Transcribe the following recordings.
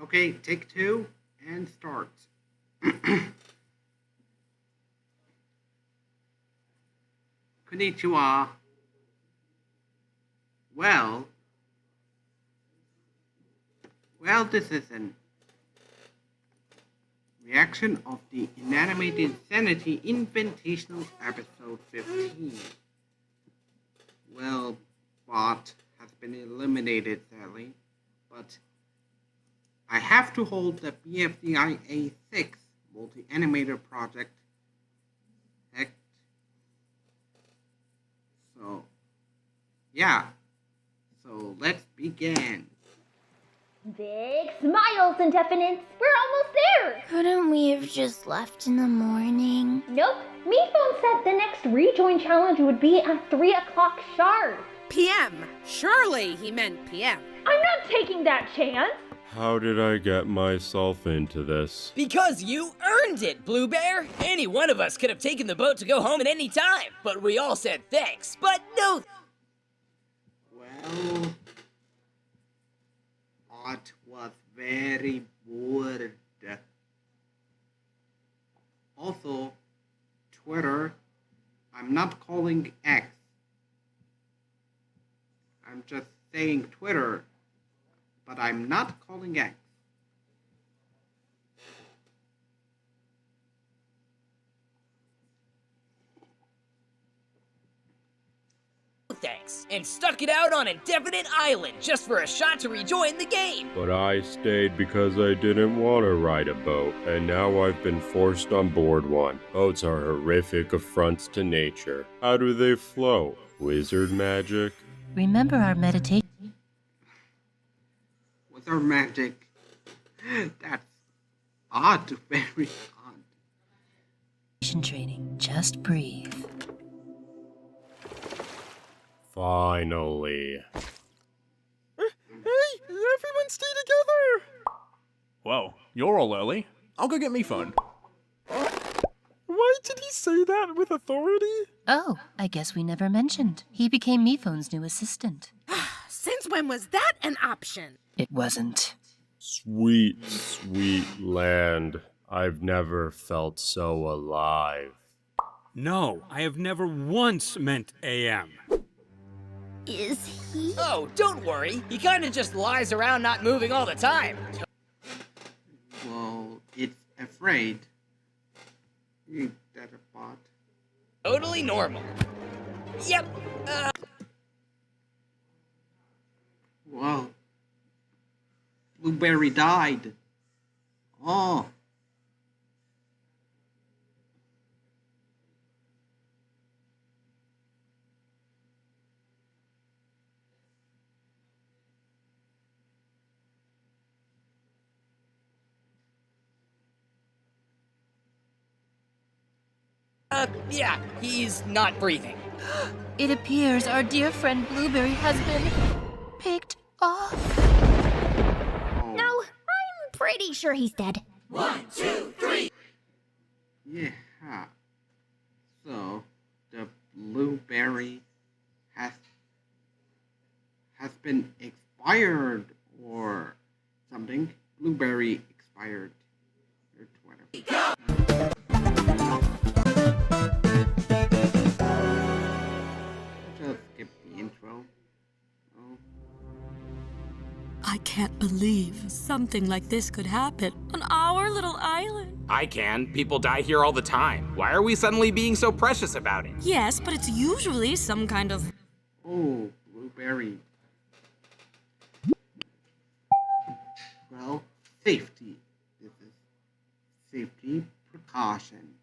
Okay, take two and start. Konnichiwa. Well, this is an reaction of the Inanimate Insanity Invitational episode 15. Well, Bot has been eliminated, sadly, but I have to hold the BFDI A6 multi-animator project. Heck. So, yeah. So, let's begin. Big smiles, Indefinite. We're almost there. Couldn't we have just left in the morning? Nope. MePhone said the next rejoin challenge would be at 3 o'clock sharp. PM. Surely he meant PM. I'm not taking that chance. How did I get myself into this? Because you earned it, Blue Bear! Any one of us could have taken the boat to go home at any time, but we all said thanks, but no. Well, Bot was very bored. Also, Twitter, I'm not calling X. I'm just saying Twitter, but I'm not calling X. Thanks, and stuck it out on Indefinite Island just for a shot to rejoin the game. But I stayed because I didn't want to ride a boat, and now I've been forced on board one. Boats are horrific affronts to nature. How do they float? Wizard magic? Remember our meditation. With our magic. That's odd, very odd. Training. Just breathe. Finally. Hey, everyone stay together! Whoa, you're all early. I'll go get me phone. Why did he say that with authority? Oh, I guess we never mentioned. He became MePhone's new assistant. Since when was that an option? It wasn't. Sweet, sweet land. I've never felt so alive. No, I have never once meant AM. Is he? Oh, don't worry, he kinda just lies around not moving all the time. Well, it's afraid. You that a bot. Totally normal. Yep, Well, Blueberry died. Oh. yeah, he's not breathing. It appears our dear friend Blueberry has been picked off. Oh. No, I'm pretty sure he's dead. 1, 2, 3. Yeah. So, the Blueberry has been expired or something. Blueberry expired. Your Twitter. Just skip the intro. Oh. I can't believe something like this could happen on our little island. I can. People die here all the time. Why are we suddenly being so precious about it? Yes, but it's usually some kind of... Oh, Blueberry. Well, safety. This is safety precaution.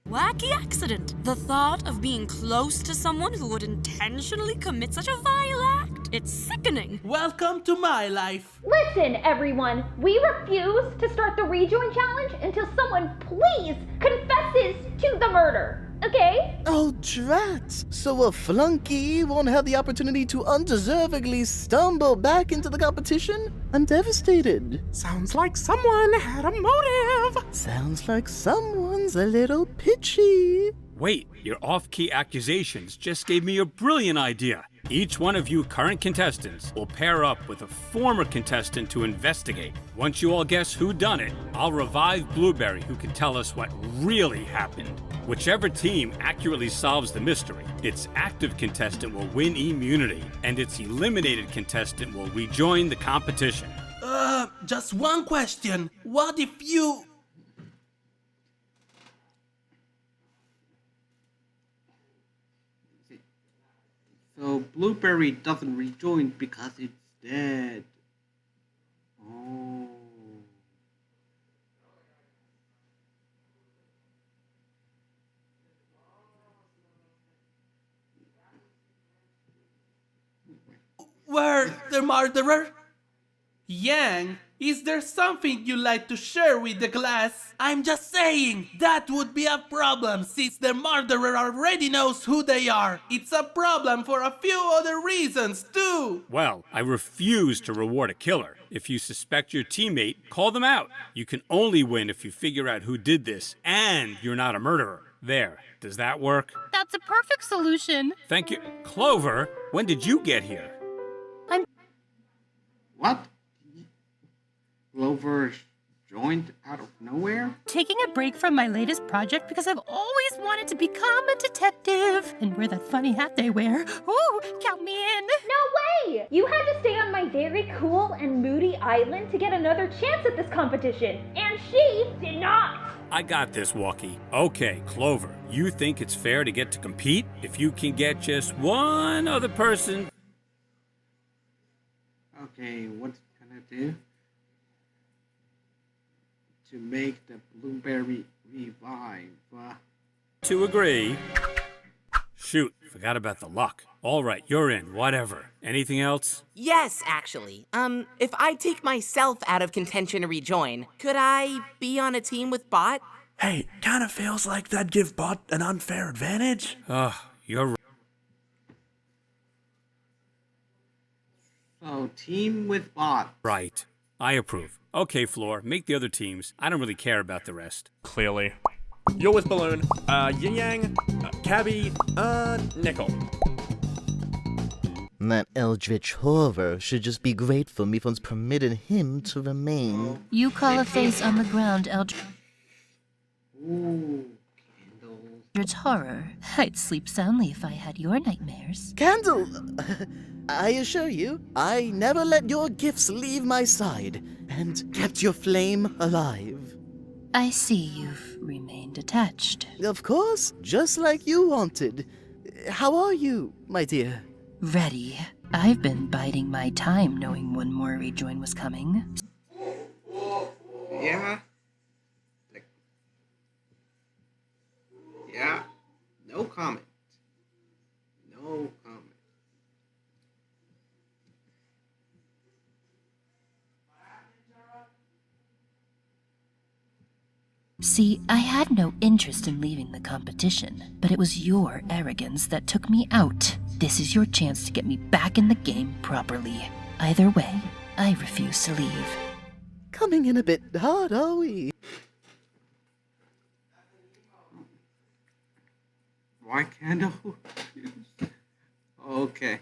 wacky accident. The thought of being close to someone who would intentionally commit such a vile act, it's sickening. Welcome to my life. Listen, everyone. We refuse to start the rejoin challenge until someone please confesses to the murder. Okay? Oh, drat. So a flunky won't have the opportunity to undeservedly stumble back into the competition? I'm devastated. Sounds like someone had a motive. Sounds like someone's a little pitchy. Wait, your off-key accusations just gave me a brilliant idea. Each one of you current contestants will pair up with a former contestant to investigate. Once you all guess who done it, I'll revive Blueberry, who can tell us what really happened. Whichever team accurately solves the mystery, its active contestant will win immunity, and its eliminated contestant will rejoin the competition. Just one question. What if you... So Blueberry doesn't rejoin because it's dead. Oh. Were the murderer? Yang, is there something you'd like to share with the class? I'm just saying, that would be a problem since the murderer already knows who they are. It's a problem for a few other reasons too. Well, I refuse to reward a killer. If you suspect your teammate, call them out. You can only win if you figure out who did this, and you're not a murderer. There, does that work? That's a perfect solution. Thank you. Clover, when did you get here? What? Clover joined out of nowhere? Taking a break from my latest project because I've always wanted to become a detective and wear that funny hat they wear. Ooh, count me in. No way! You had to stay on my very cool and moody island to get another chance at this competition, and she did not! I got this, Walkie. Okay, Clover, you think it's fair to get to compete? If you can get just one other person... Okay, what can I do to make the Blueberry revive? To agree. Shoot, forgot about the luck. All right, you're in, whatever. Anything else? Yes, actually. If I take myself out of contention to rejoin, could I be on a team with Bot? Hey, kinda feels like that'd give Bot an unfair advantage. You're right. So, team with Bot. Right. I approve. Okay, Floor, make the other teams. I don't really care about the rest. Clearly. You're with Balloon, Yin Yang, Cabby, Nickel. That eldritch horror should just be grateful Mifon's permitted him to remain. You call a face on the ground, eldritch horror. I'd sleep soundly if I had your nightmares. Candle! I assure you, I never let your gifts leave my side, and kept your flame alive. I see you've remained attached. Of course, just like you wanted. How are you, my dear? Ready. I've been biding my time knowing one more rejoin was coming. Yeah? Yeah? No comment. No comment. See, I had no interest in leaving the competition, but it was your arrogance that took me out. This is your chance to get me back in the game properly. Either way, I refuse to leave. Coming in a bit hard, are we? Why Candle? Okay.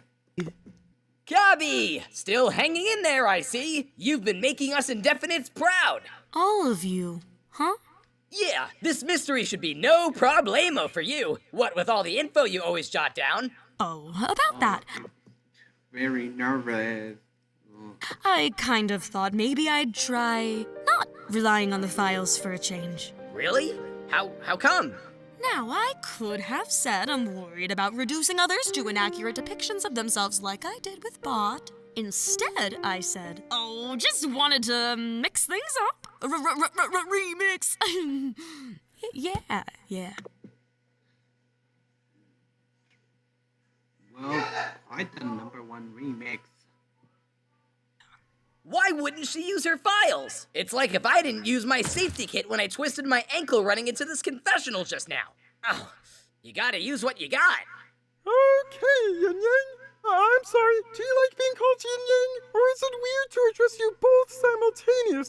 Cabby! Still hanging in there, I see. You've been making us indefinites proud. All of you, huh? Yeah, this mystery should be no problemo for you. What with all the info you always jot down. Oh, about that. Very nervous. I kind of thought maybe I'd try not relying on the files for a change. Really? How come? Now, I could have said I'm worried about reducing others to inaccurate depictions of themselves like I did with Bot. Instead, I said, oh, just wanted to mix things up. Remix. Yeah. Well, quite the #1 remix. Why wouldn't she use her files? It's like if I didn't use my safety kit when I twisted my ankle running into this confessional just now. Oh, you gotta use what you got. Okay, Yin Yang. I'm sorry, do you like being called Yin Yang? Or is it weird to address you both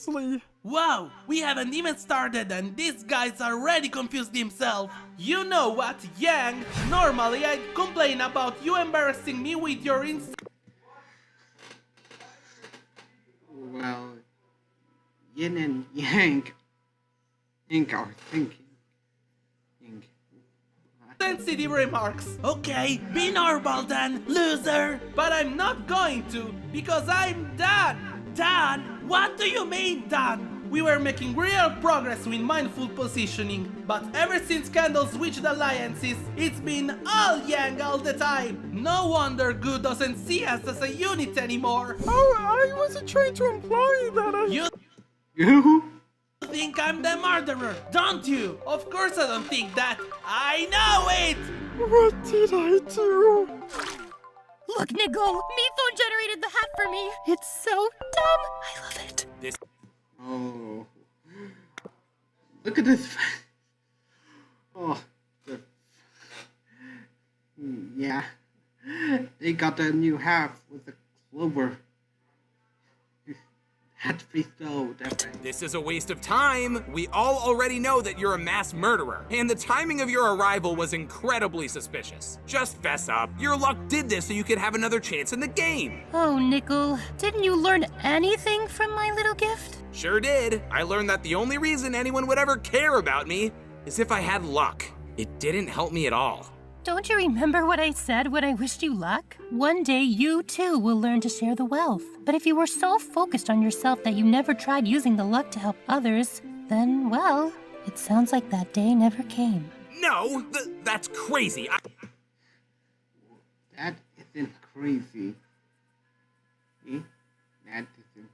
seriously. Wow, we haven't even started and these guys already confused themselves. You know what, Yang? Normally I'd complain about you embarrassing me with your Well, yin and yang are thinking. sensitive remarks. Okay, be normal then, loser. But I'm not going to, because I'm done. Done? What do you mean done? We were making real progress with mindful positioning, but ever since Candle switched alliances, it's been all Yang all the time. No wonder Gu doesn't see us as a unit anymore. Oh, I wasn't trying to imply that I... You think I'm the murderer, don't you? Of course I don't think that. I know it! What did I do? Look, Nicole, MePhone generated the hat for me. It's so dumb. I love it. Oh. Look at this. Oh. Yeah. They got a new hat with the clover. Had to be so different. This is a waste of time. We all already know that you're a mass murderer, and the timing of your arrival was incredibly suspicious. Just fess up. Your luck did this so you could have another chance in the game. Oh, Nickel, didn't you learn anything from my little gift? Sure did. I learned that the only reason anyone would ever care about me is if I had luck. It didn't help me at all. Don't you remember what I said when I wished you luck? One day you too will learn to share the wealth. But if you were so focused on yourself that you never tried using the luck to help others, then, well, it sounds like that day never came. No, that's crazy. That isn't crazy. See? That isn't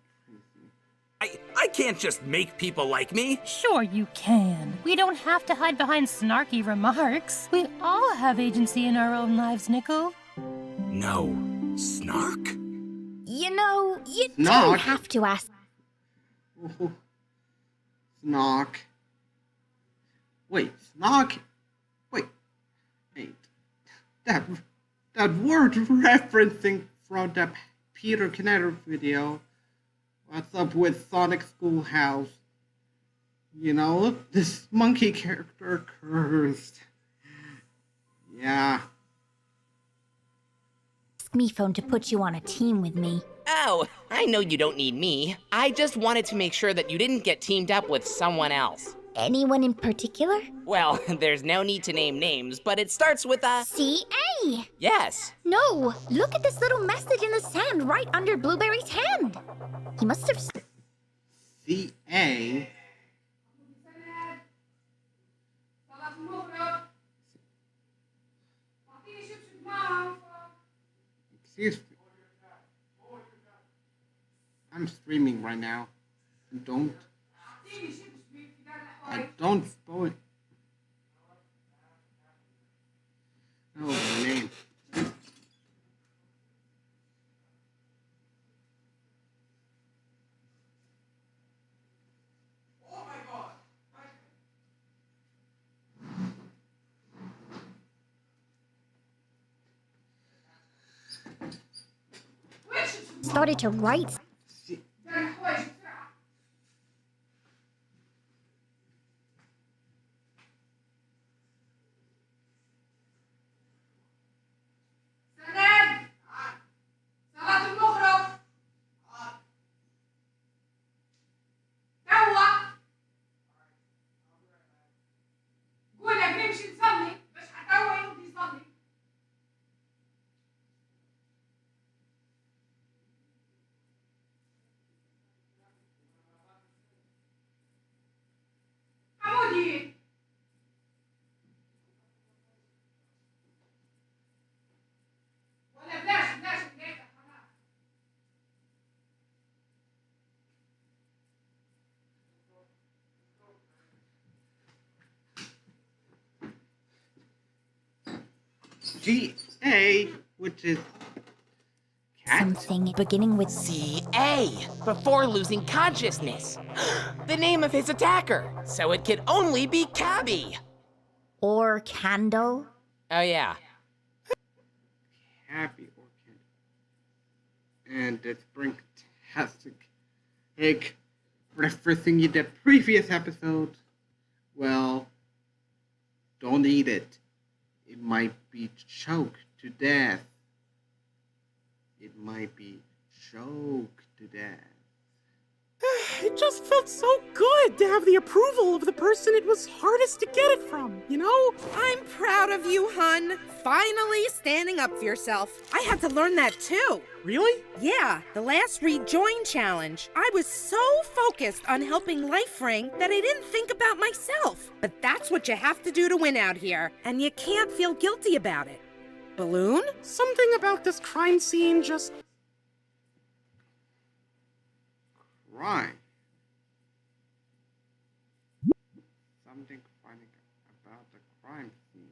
crazy. I can't just make people like me. Sure you can. We don't have to hide behind snarky remarks. We all have agency in our own lives, Nickel. No. Snark? You know, you Snark? don't have to ask. Oh. Snark. Wait, snark? Wait. That word referencing from the Peter Knetter video. What's up with Sonic Schoolhouse? You know, this monkey character cursed. Yeah. Ask MePhone to put you on a team with me. Oh, I know you don't need me. I just wanted to make sure that you didn't get teamed up with someone else. Anyone in particular? Well, there's no need to name names, but it starts with a... C.A. Yes. No, look at this little message in the sand right under Blueberry's hand. He must have... C.A. Excuse me. I'm streaming right now. I don't spoil. Oh, my name. started to write. G-A, which is cat? Something beginning with C.A. before losing consciousness. The name of his attacker. So it could only be Cabby. Or Candle. Oh, yeah. Happy Orchid. And it's fantastic. Egg. referencing the previous episode, well, don't eat it. It might be choked to death. It might be choked to death. It just felt so good to have the approval of the person it was hardest to get it from, you know? I'm proud of you, hun. Finally standing up for yourself. I had to learn that too. Really? Yeah, the last rejoin challenge. I was so focused on helping Life Ring that I didn't think about myself. But that's what you have to do to win out here, and you can't feel guilty about it. Balloon? Something about this crime scene just... Right. Something funny about the crime scene.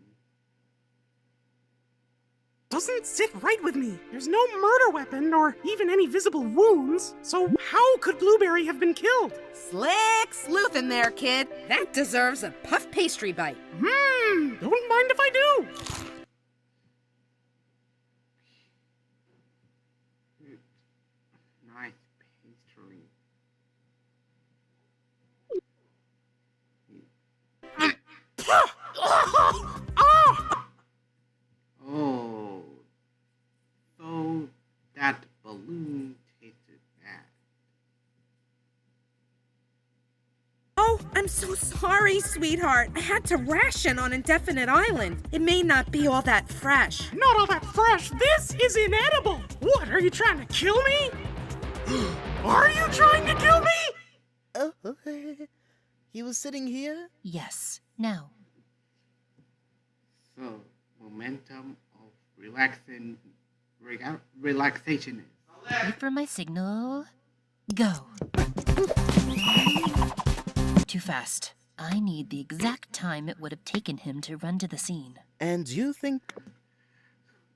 doesn't sit right with me. There's no murder weapon or even any visible wounds. So how could Blueberry have been killed? Slick sleuth in there, kid. That deserves a puff pastry bite. Don't mind if I do. Nice pastry. Oh, so that balloon tasted bad. Oh, I'm so sorry, sweetheart. I had to ration on Indefinite Island. It may not be all that fresh. Not all that fresh. This is inedible. What, are you trying to kill me? Are you trying to kill me? Oh, he was sitting here? Yes. Now. So, momentum of relaxation is. Wait for my signal. Go. Too fast. I need the exact time it would have taken him to run to the scene. And you think...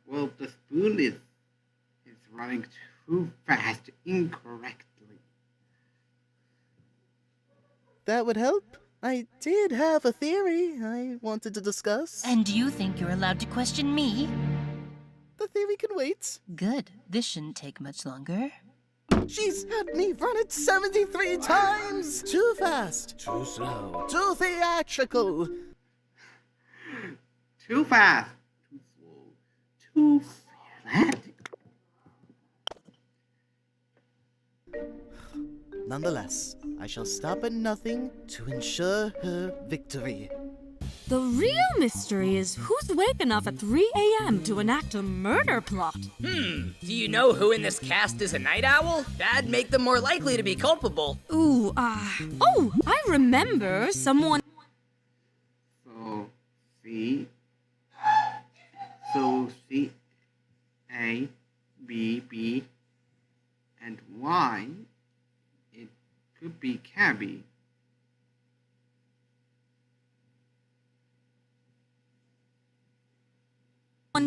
Well, the spoon is running too fast incorrectly. That would help. I did have a theory I wanted to discuss. And you think you're allowed to question me? The theory can wait. Good. This shouldn't take much longer. She's had me run it 73 times! Too fast, too slow, too theatrical. Too fast, too slow, too flat. Nonetheless, I shall stop at nothing to ensure her victory. The real mystery is who's awake enough at 3 a.m. to enact a murder plot. Do you know who in this cast is a night owl? That'd make them more likely to be culpable. Oh, I remember someone... So C, A, B, B, and Y, it could be Cabby.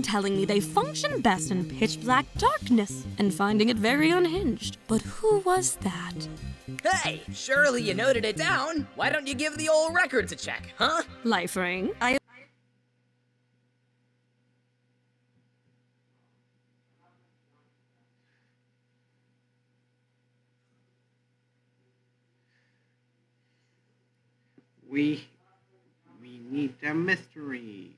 telling me they function best in pitch-black darkness and finding it very unhinged. But who was that? Hey, surely you noted it down. Why don't you give the old records a check, huh? Life Ring, We need a mystery.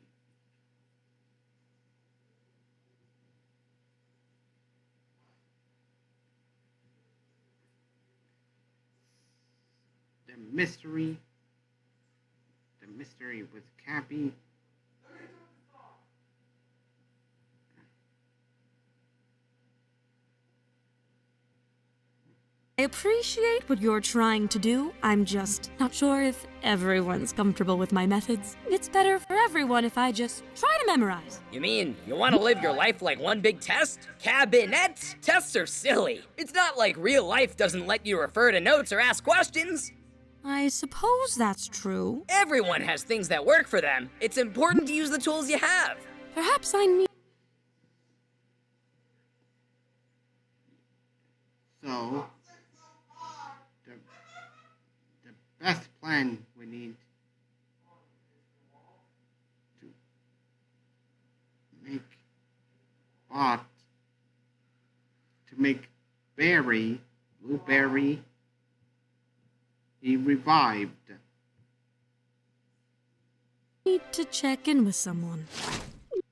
The mystery with Cappy. I appreciate what you're trying to do. I'm just not sure if everyone's comfortable with my methods. It's better for everyone if I just try to memorize. You mean you want to live your life like one big test? Cabinet? Tests are silly. It's not like real life doesn't let you refer to notes or ask questions. I suppose that's true. Everyone has things that work for them. It's important to use the tools you have. Perhaps I need... So, the best plan we need to make Bot, to make Blueberry, he revived. Need to check in with someone.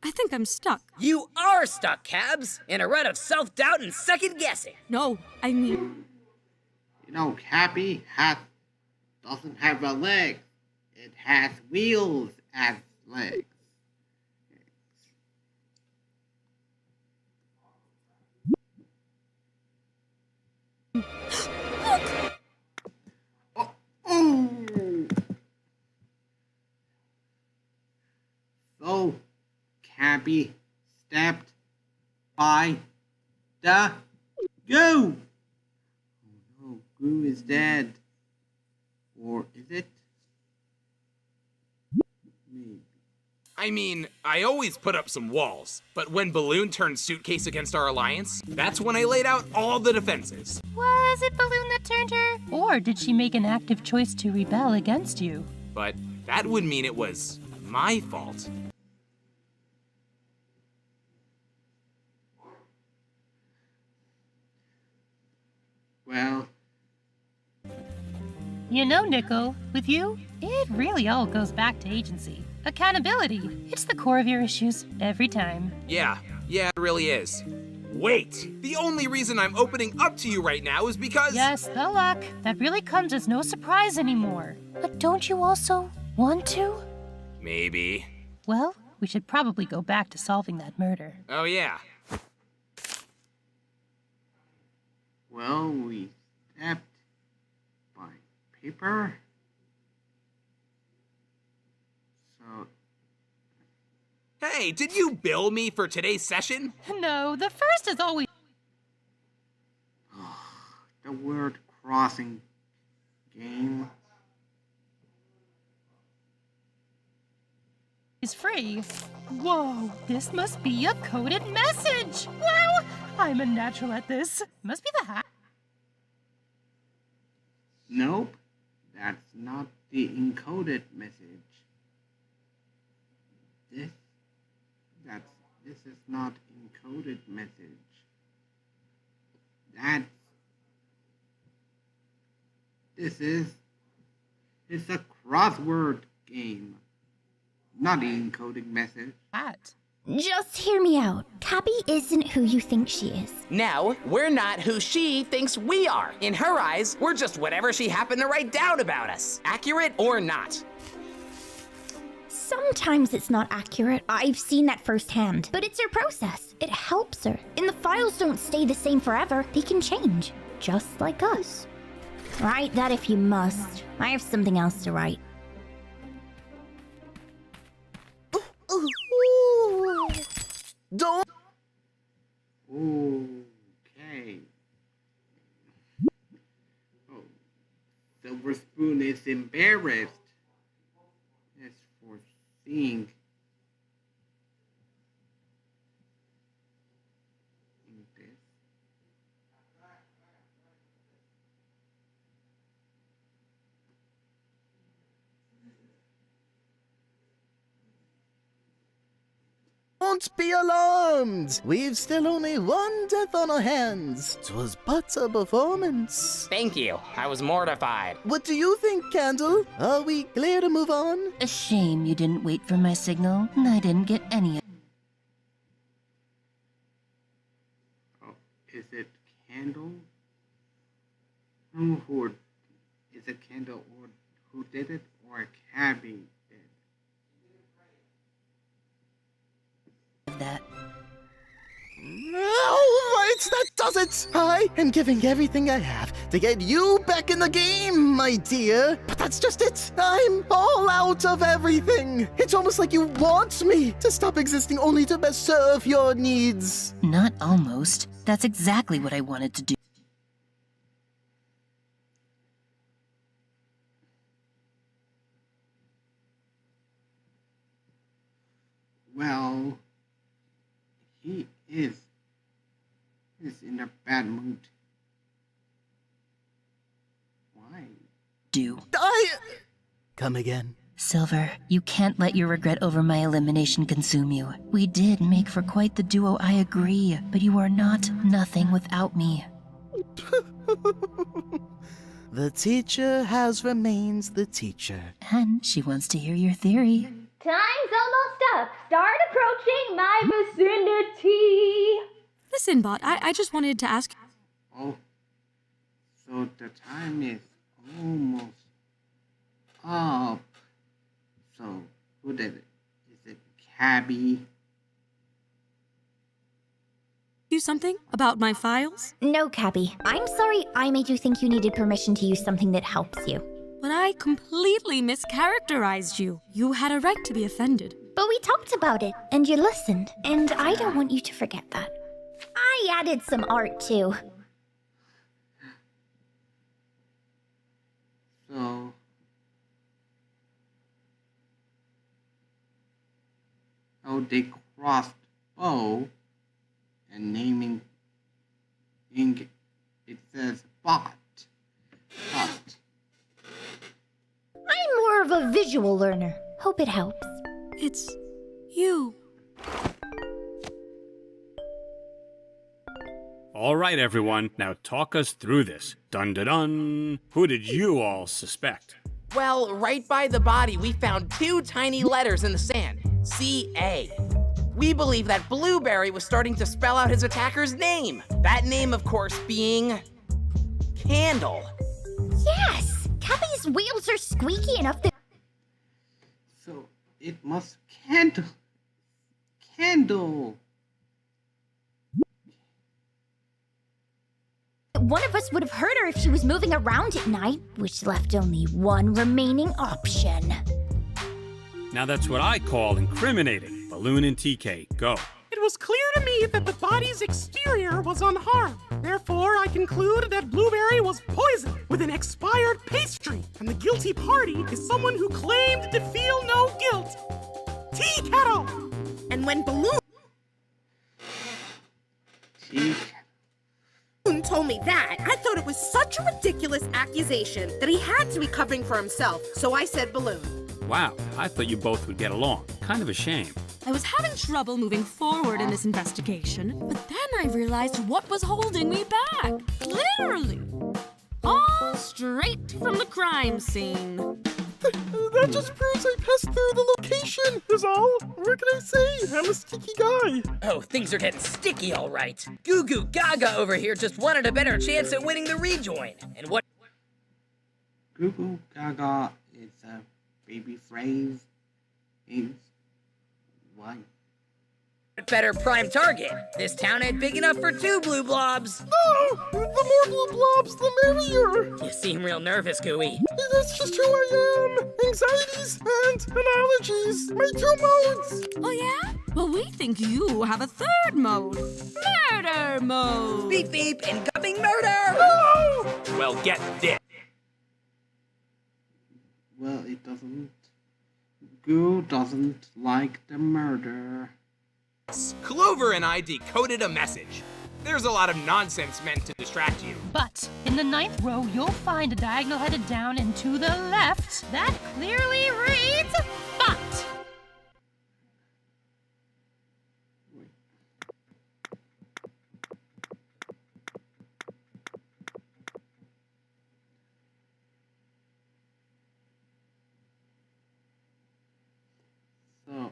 I think I'm stuck. You are stuck, Cabs, in a rut of self-doubt and second-guessing. No, I mean... You know, Cappy doesn't have a leg. It has wheels as legs. Oh! So, Cappy stepped by the goo. Oh no, Goo is dead. Or is it? Maybe. I mean, I always put up some walls, but when Balloon turned Suitcase against our alliance, that's when I laid out all the defenses. Was it Balloon that turned her? Or did she make an active choice to rebel against you? But that would mean it was my fault. Well, You know, Nickel, with you, it really all goes back to agency. Accountability. It's the core of your issues every time. Yeah, it really is. Wait! The only reason I'm opening up to you right now is because... Yes, the luck. That really comes as no surprise anymore. But don't you also want to? Maybe. Well, we should probably go back to solving that murder. Oh yeah. well, we stepped by paper. So, Hey, did you bill me for today's session? No, the first is always... the word crossing game. is free. Whoa, this must be a coded message. Wow, I'm a natural at this. Must be the hack. Nope, that's not the encoded message. This is not encoded message. It's a crossword game, not an encoding message. Just hear me out. Cappy isn't who you think she is. Now, we're not who she thinks we are. In her eyes, we're just whatever she happened to write down about us. Accurate or not. Sometimes it's not accurate. I've seen that firsthand. But it's her process. It helps her. And the files don't stay the same forever. They can change. Just like us. Write that if you must. I have something else to write. Don't. Okay. Oh, Silver Spoon is embarrassed. As for seeing this. Don't be alarmed! We've still only one death on our hands. 'Twas but a performance. Thank you. I was mortified. What do you think, Candle? Are we clear to move on? A shame you didn't wait for my signal, and I didn't get any. Oh, is it Candle? Is it Candle or who did it, or Cabby? That. All right, that does it! I am giving everything I have to get you back in the game, my dear. But that's just it. I'm all out of everything. It's almost like you want me to stop existing only to best serve your needs. Not almost. That's exactly what I wanted to do. Well, he is in a bad mood. Why? Come again. Silver, you can't let your regret over my elimination consume you. We did make for quite the duo, I agree, but you are not nothing without me. The teacher has remained the teacher. And she wants to hear your theory. Time's almost up. Start approaching my vicinity. Listen, Bot, I just wanted to ask. Oh, so the time is almost up. So, who did it? Is it Cabby? You something about my files? No, Cabby. I'm sorry I made you think you needed permission to use something that helps you. But I completely mischaracterized you. You had a right to be offended. But we talked about it, and you listened. And I don't want you to forget that. I added some art, too. So, they crossed bow and naming ink. It says bot. Bot. I'm more of a visual learner. Hope it helps. It's you. All right, everyone. Now talk us through this. Dun dun dun. Who did you all suspect? Well, right by the body, we found 2 tiny letters in the sand. C-A. We believe that Blueberry was starting to spell out his attacker's name. That name, of course, being... Candle. Yes! Cabby's wheels are squeaky enough that... So, it must candle. Candle. One of us would have heard her if she was moving around at night, which left only one remaining option. Now that's what I call incriminating. Balloon and TK, go. It was clear to me that the body's exterior was unharmed. Therefore, I conclude that Blueberry was poisoned with an expired pastry, and the guilty party is someone who claimed to feel no guilt. Tea Kettle! And when Balloon told me that, I thought it was such a ridiculous accusation that he had to be covering for himself, so I said Balloon. Wow, I thought you both would get along. Kind of a shame. I was having trouble moving forward in this investigation, but then I realized what was holding me back. Literally. All straight from the crime scene. That just proves I passed through the location, is all. What can I say? I'm a sticky guy. Oh, things are getting sticky, all right. Goo Goo Gaga over here just wanted a better chance at winning the rejoin. And what... Goo Goo Gaga is a baby phrase. Is what? Better prime target. This town ain't big enough for 2 blue blobs. No! The more blue blobs, the merrier. You seem real nervous, Gooey. That's just who I am. Anxieties and allergies. My 2 modes. Oh yeah? Well, we think you have a 3rd mode. Murder mode. Beep beep and gupping murder. No! Well, get this. Well, it doesn't. Goo doesn't like the murder. Clover and I decoded a message. There's a lot of nonsense meant to distract you. But in the 9th row, you'll find a diagonal headed down and to the left that clearly reads "but." So,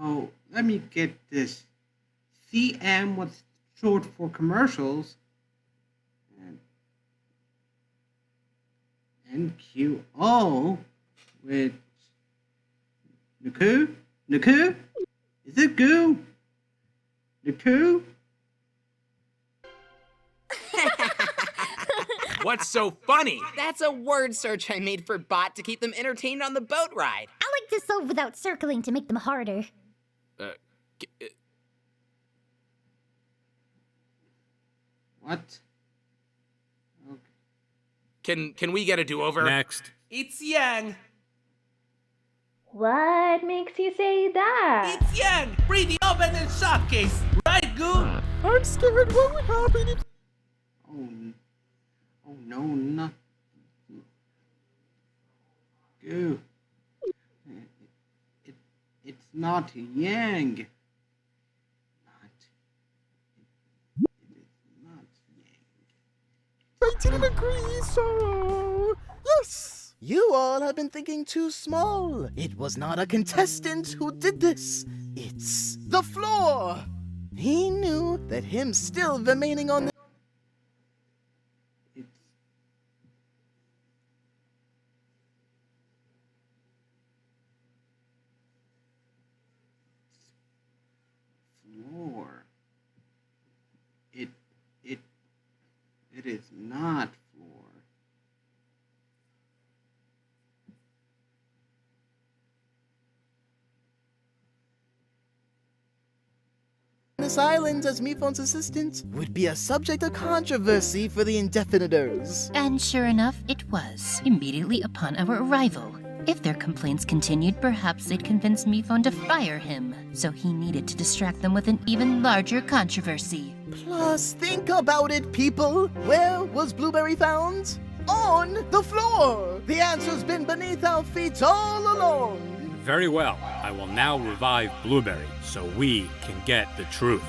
oh, let me get this. CM was short for commercials. And NQO, which... Nuku? Nuku? Is it Goo? Nuku? What's so funny? That's a word search I made for Bot to keep them entertained on the boat ride. I like to solve without circling to make them harder. What? Okay. Can we get a do-over? Next. It's Yang. What makes you say that? It's Yang. Free the oven and showcase. Right, Goo? I'm scared. What would happen if... Oh no, not... Goo. It's not Yang. I I didn't agree, so... Yes! You all have been thinking too small. It was not a contestant who did this. It's the floor. He knew that him still remaining on the... It's floor. It is not floor. This island as Miphone's assistant would be a subject of controversy for the indefinitors. And sure enough, it was, immediately upon our arrival. If their complaints continued, perhaps they'd convince Miphone to fire him. So he needed to distract them with an even larger controversy. Plus, think about it, people. Where was Blueberry found? On the floor! The answer's been beneath our feet all along. Very well. I will now revive Blueberry so we can get the truth.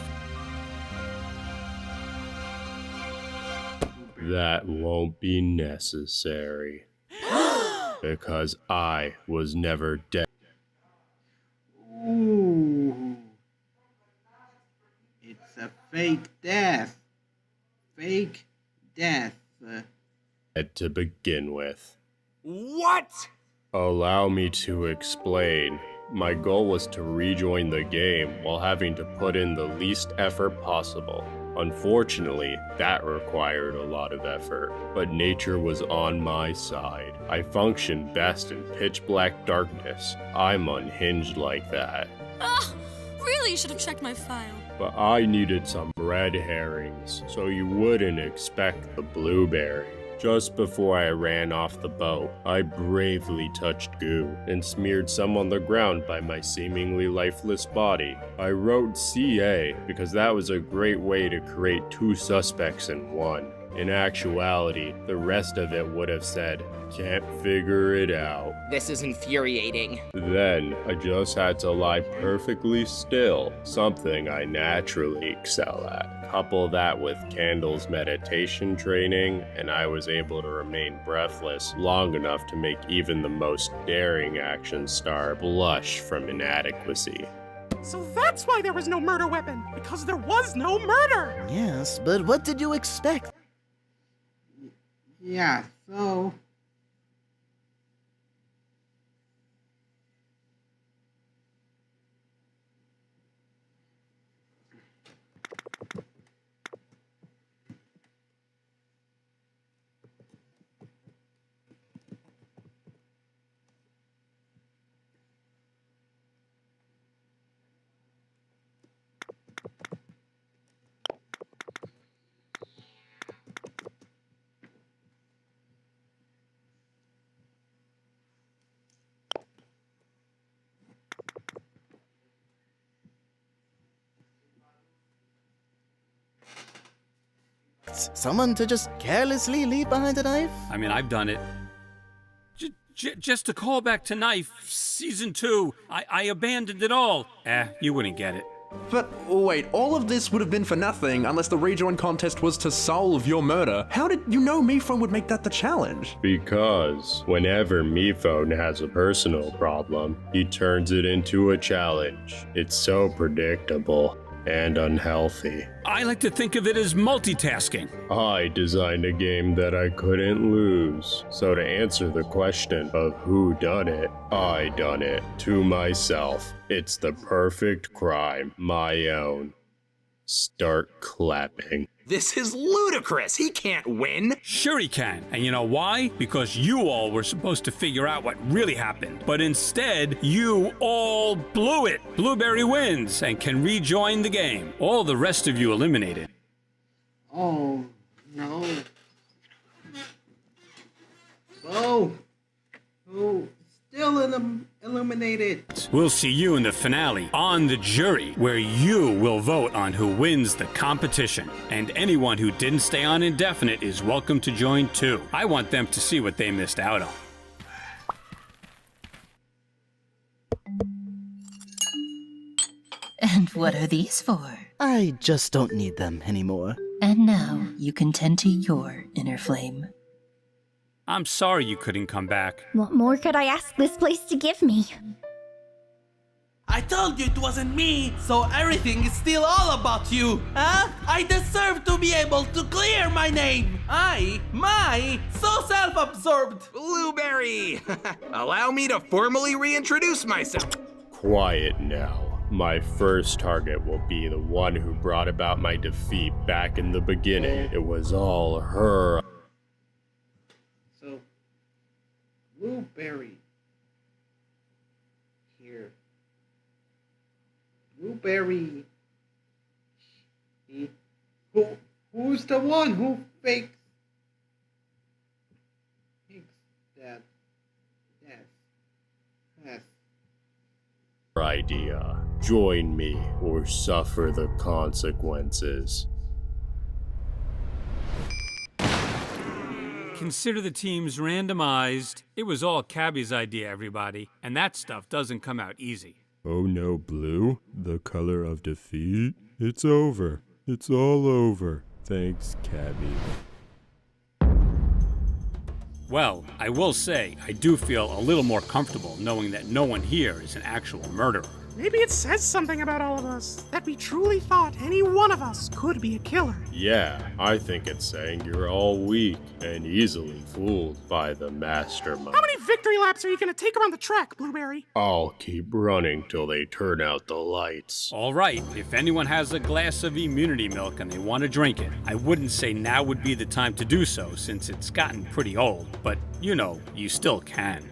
That won't be necessary. Because I was never dead. Ooh. It's a fake death. Fake death. To begin with. What? Allow me to explain. My goal was to rejoin the game while having to put in the least effort possible. Unfortunately, that required a lot of effort, but nature was on my side. I function best in pitch black darkness. I'm unhinged like that. Ah, really should have checked my file. But I needed some red herrings, so you wouldn't expect the blueberry. Just before I ran off the boat, I bravely touched goo and smeared some on the ground by my seemingly lifeless body. I wrote CA because that was a great way to create two suspects in one. In actuality, the rest of it would have said, "Can't figure it out." This is infuriating. Then, I just had to lie perfectly still, something I naturally excel at. Couple that with Candle's meditation training, and I was able to remain breathless long enough to make even the most daring action star blush from inadequacy. So that's why there was no murder weapon, because there was no murder! Yes, but what did you expect? Yeah, so... Someone to just carelessly leave behind a knife? I mean, I've done it. Just to call back to Knife, Season 2, I abandoned it all. You wouldn't get it. But wait, all of this would have been for nothing unless the rejoin contest was to solve your murder. How did you know Miphone would make that the challenge? Because whenever Miphone has a personal problem, he turns it into a challenge. It's so predictable and unhealthy. I like to think of it as multitasking. I designed a game that I couldn't lose. So to answer the question of who done it, I done it to myself. It's the perfect crime, my own. Start clapping. This is ludicrous. He can't win. Sure he can. And you know why? Because you all were supposed to figure out what really happened. But instead, you all blew it. Blueberry wins and can rejoin the game. All the rest of you eliminated. Oh, no. Oh. Oh, still eliminated. We'll see you in the finale on the jury, where you will vote on who wins the competition. And anyone who didn't stay on indefinite is welcome to join too. I want them to see what they missed out on. And what are these for? I just don't need them anymore. And now you can tend to your inner flame. I'm sorry you couldn't come back. What more could I ask this place to give me? I told you it wasn't me, so everything is still all about you, huh? I deserve to be able to clear my name. So self-absorbed. Blueberry! Allow me to formally reintroduce myself. Quiet now. My first target will be the one who brought about my defeat back in the beginning. It was all her. So, Blueberry. Here. Blueberry. Who's the one who fakes that? Yes. Idea. Join me or suffer the consequences. Consider the teams randomized. It was all Cabby's idea, everybody, and that stuff doesn't come out easy. Oh no, Blue. The color of defeat? It's over. It's all over. Thanks, Cabby. Well, I will say, I do feel a little more comfortable knowing that no one here is an actual murderer. Maybe it says something about all of us, that we truly thought any one of us could be a killer. Yeah, I think it's saying you're all weak and easily fooled by the mastermind. How many victory laps are you gonna take around the track, Blueberry? I'll keep running till they turn out the lights. All right, if anyone has a glass of immunity milk and they want to drink it, I wouldn't say now would be the time to do so since it's gotten pretty old, but you know, you still can.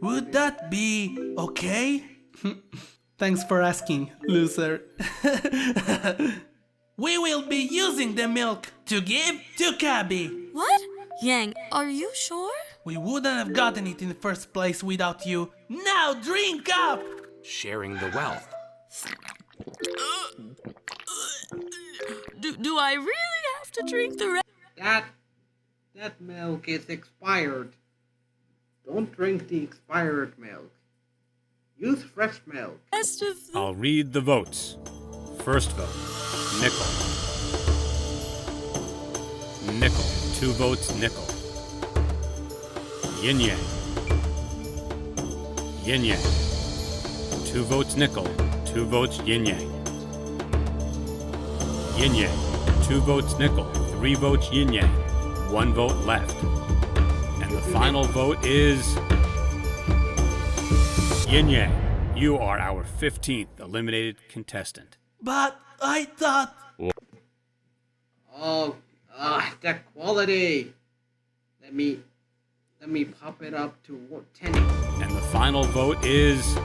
Would that be okay? Thanks for asking, loser. We will be using the milk to give to Cabby. What? Yang, are you sure? We wouldn't have gotten it in the first place without you. Now drink up! Sharing the wealth. Do I really have to drink the rest? That milk is expired. Don't drink the expired milk. Use fresh milk. I'll read the votes. First vote, nickel. Nickel. 2 votes, nickel. Yin Yang. Yin Yang. 2 votes, nickel. 2 votes, Yin Yang. Yin Yang. 2 votes, nickel. 3 votes, Yin Yang. 1 vote left. And the final vote is Yin Yang. You are our 15th eliminated contestant. But I thought... that quality. Let me pop it up to 10. And the final vote is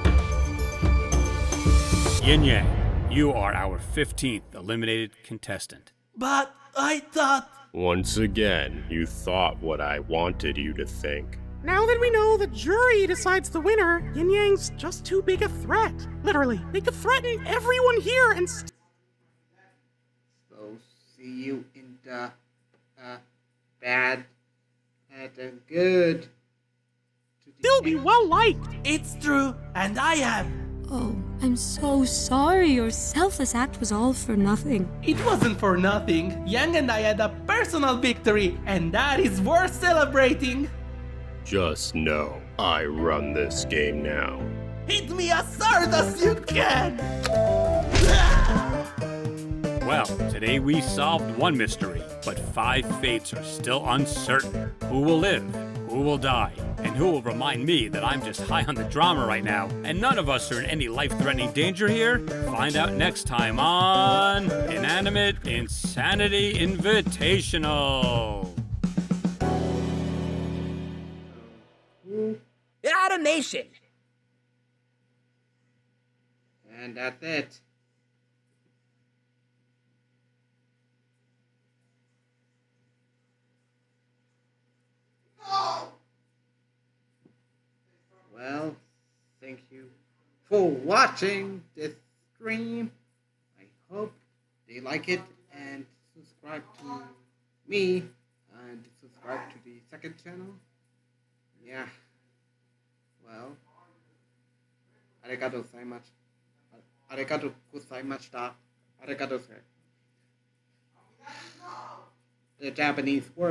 Yin Yang. You are our 15th eliminated contestant. But I thought... Once again, you thought what I wanted you to think. Now that we know the jury decides the winner, Yin Yang's just too big a threat. Literally, they could threaten everyone here and So, see you in the bad and good. Still be well liked. It's true, and I have. Oh, I'm so sorry. Your selfless act was all for nothing. It wasn't for nothing. Yang and I had a personal victory, and that is worth celebrating. Just know, I run this game now. Hit me as hard as you can! Well, today we solved one mystery, but 5 fates are still uncertain. Who will live? Who will die? And who will remind me that I'm just high on the drama right now, and none of us are in any life-threatening danger here? Find out next time on Inanimate Insanity Invitational. Animation! And that's it. Well, thank you for watching this stream. I hope they like it and subscribe to me and subscribe to the second channel. Yeah. Well, arigatou gozaimashita. Arigato, sir. The Japanese word